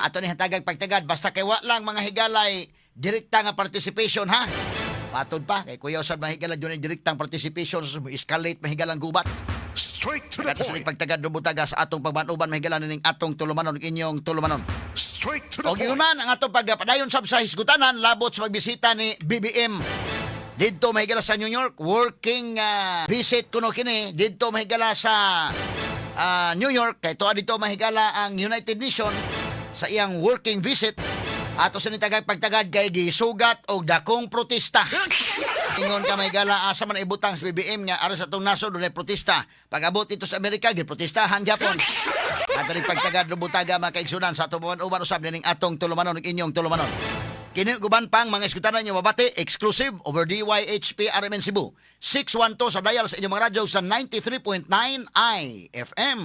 ato ni hatagag pagtagad basta kay wa lang mga higalay direkta nga participation ha. Patod pa kay Kuya Usab mga higala dunay direktang participation so escalate mahigalang gubat. Straight to the Kata sa point. pagtagad do butaga sa atong pagmanuban mahigala ning atong tulumanon inyong tulumanon. Straight to the Og point. yun man ang atong pagpadayon sab sa hisgutanan labot sa pagbisita ni BBM. Didto mahigala sa New York working visit kuno kini didto mahigala sa New York kay tuwa dito mahigala ang United Nations sa iyang working visit ato sa nitagag pagtagad kay gisugat og dakong protesta. Ingon ka mahigala asa man ibutang sa BBM nga ara sa atong nasod dunay protesta. Pag-abot ito sa Amerika giprotestahan gyapon. Ato ning pagtagad do butaga mga kaigsunan sa atong uban usab ning atong tulumanon ug inyong tulumanon. Kini guban pang mga iskutanan nyo mabati, exclusive over DYHP RMN Cebu. 612 sa dial sa inyong mga radyo sa 93.9 IFM.